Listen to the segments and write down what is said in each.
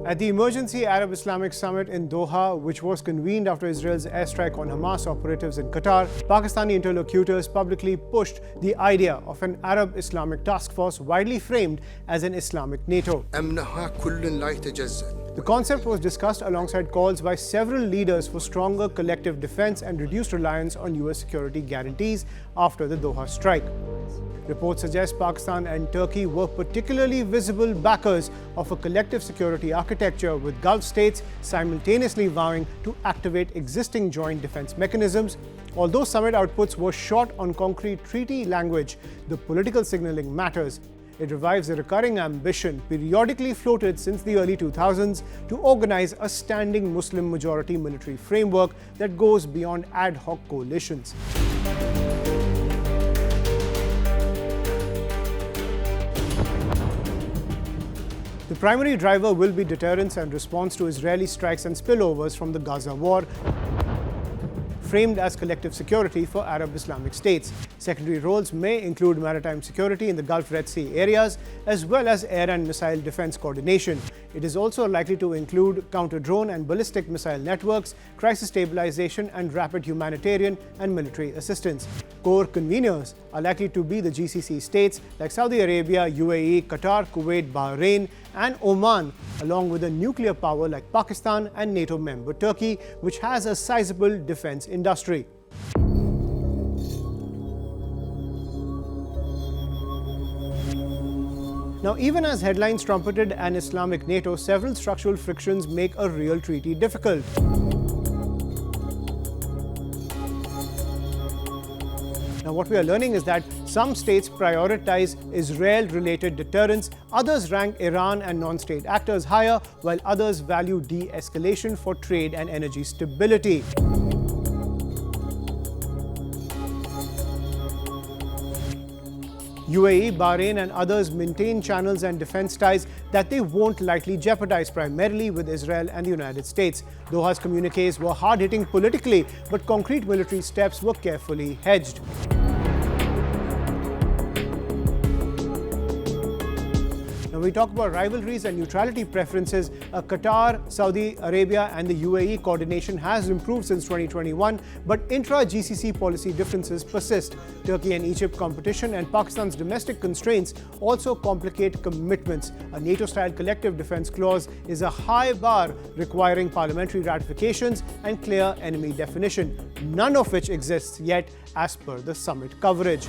At the emergency Arab-Islamic summit in Doha, which was convened after Israel's airstrike on Hamas operatives in Qatar, Pakistani interlocutors publicly pushed the idea of an Arab-Islamic task force widely framed as an Islamic NATO. The concept was discussed alongside calls by several leaders for stronger collective defense and reduced reliance on US security guarantees after the Doha strike. Reports suggest Pakistan and Turkey were particularly visible backers of a collective security architecture, with Gulf states simultaneously vowing to activate existing joint defense mechanisms. Although summit outputs were short on concrete treaty language, the political signaling matters. It revives a recurring ambition periodically floated since the early 2000s to organize a standing Muslim majority military framework that goes beyond ad hoc coalitions. The primary driver will be deterrence and response to Israeli strikes and spillovers from the Gaza war, framed as collective security for Arab-Islamic states. Secondary roles may include maritime security in the Gulf Red Sea areas, as well as air and missile defense coordination. It is also likely to include counter-drone and ballistic missile networks, crisis stabilization, and rapid humanitarian and military assistance. Core conveners are likely to be the GCC states like Saudi Arabia, UAE, Qatar, Kuwait, Bahrain, and Oman, along with a nuclear power like Pakistan and NATO member Turkey, which has a sizable defense industry. Now, even as headlines trumpeted an Islamic NATO, several structural frictions make a real treaty difficult. Now, what we are learning is that some states prioritize Israel-related deterrence, others rank Iran and non-state actors higher, while others value de-escalation for trade and energy stability. UAE, Bahrain, and others maintain channels and defense ties that they won't likely jeopardize, primarily with Israel and the United States. Doha's communiques were hard-hitting politically, but concrete military steps were carefully hedged. When we talk about rivalries and neutrality preferences, Qatar, Saudi Arabia, and the UAE coordination has improved since 2021, but intra-GCC policy differences persist. Turkey and Egypt competition and Pakistan's domestic constraints also complicate commitments. A NATO-style collective defense clause is a high bar requiring parliamentary ratifications and clear enemy definition, none of which exists yet as per the summit coverage.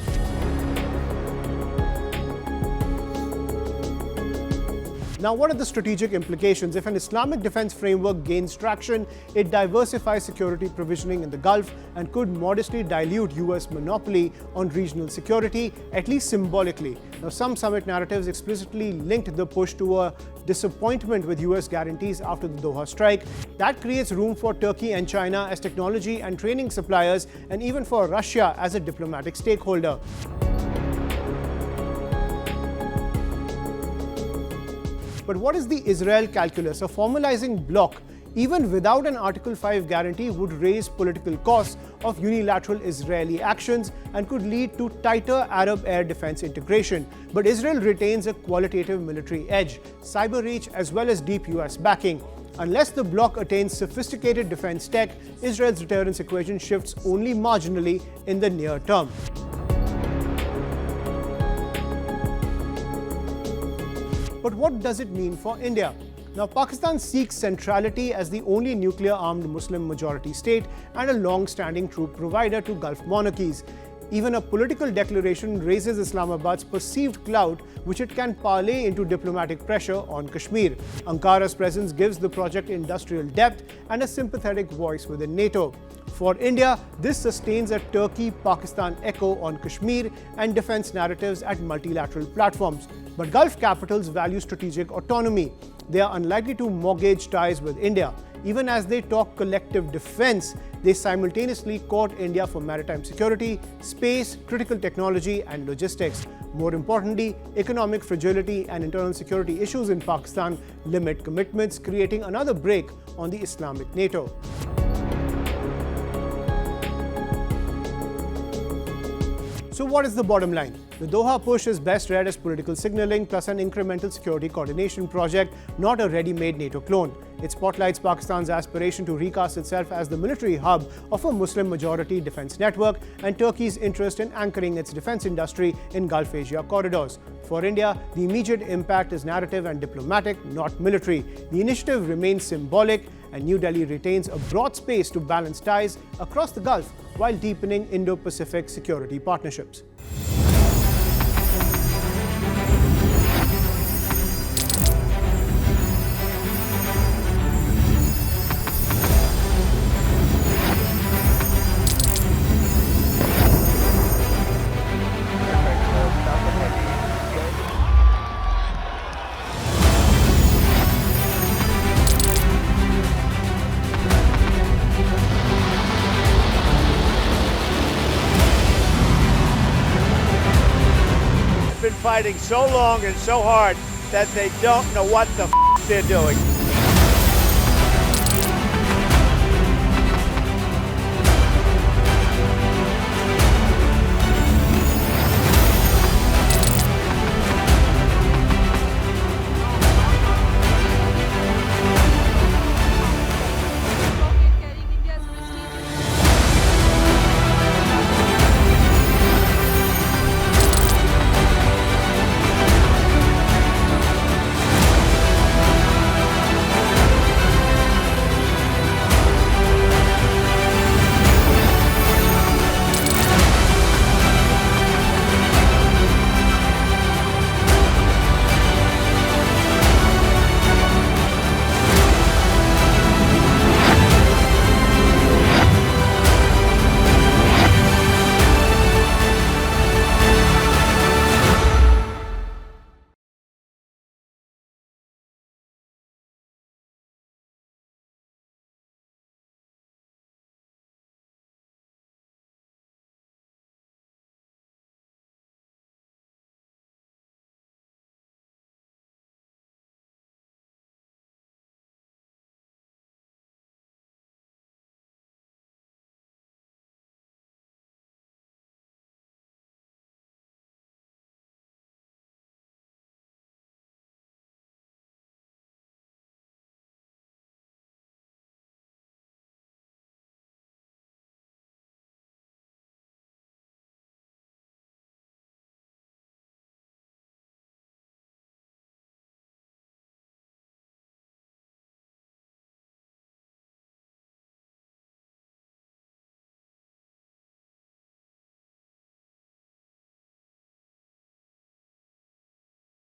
Now, what are the strategic implications? If an Islamic defense framework gains traction, it diversifies security provisioning in the Gulf and could modestly dilute US monopoly on regional security, at least symbolically. Now, some summit narratives explicitly linked the push to a disappointment with US guarantees after the Doha strike. That creates room for Turkey and China as technology and training suppliers, and even for Russia as a diplomatic stakeholder. But what is the Israel calculus? A formalizing bloc, even without an Article 5 guarantee, would raise political costs of unilateral Israeli actions and could lead to tighter Arab air defense integration. But Israel retains a qualitative military edge, cyber reach, as well as deep US backing. Unless the bloc attains sophisticated defense tech, Israel's deterrence equation shifts only marginally in the near term. But what does it mean for India? Now, Pakistan seeks centrality as the only nuclear-armed Muslim majority state and a long-standing troop provider to Gulf monarchies. Even a political declaration raises Islamabad's perceived clout, which it can parlay into diplomatic pressure on Kashmir. Ankara's presence gives the project industrial depth and a sympathetic voice within NATO. For India, this sustains a Turkey-Pakistan echo on Kashmir and defense narratives at multilateral platforms. But Gulf capitals value strategic autonomy. They are unlikely to mortgage ties with India. Even as they talk collective defense, they simultaneously court India for maritime security, space, critical technology, and logistics. More importantly, economic fragility and internal security issues in Pakistan limit commitments, creating another break on the Islamic NATO. So what is the bottom line? The Doha push is best read as political signaling plus an incremental security coordination project, not a ready-made NATO clone. It spotlights Pakistan's aspiration to recast itself as the military hub of a Muslim-majority defense network and Turkey's interest in anchoring its defense industry in Gulf Asia corridors. For India, the immediate impact is narrative and diplomatic, not military. The initiative remains symbolic, and New Delhi retains a broad space to balance ties across the Gulf while deepening Indo-Pacific security partnerships. Been fighting so long and so hard that they don't know what the they're doing.